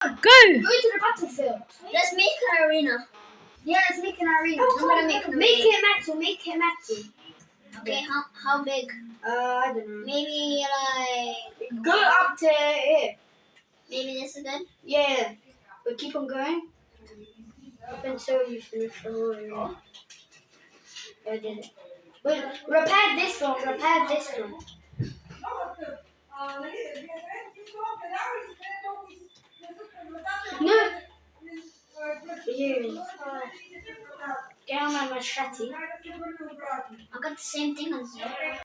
Go! Go to the battlefield. Let's make an arena. Yeah, let's make an arena. I'm gonna make an arena. Make it metal. Make it metal. Okay, how big? I don't know. Maybe like. Go up to here. Maybe this is good. Yeah, but keep on going. Up until you finish the whole arena. I did it. Wait, repair this one. Repair this one. No. Here. Get on my machete. I got the same thing as you.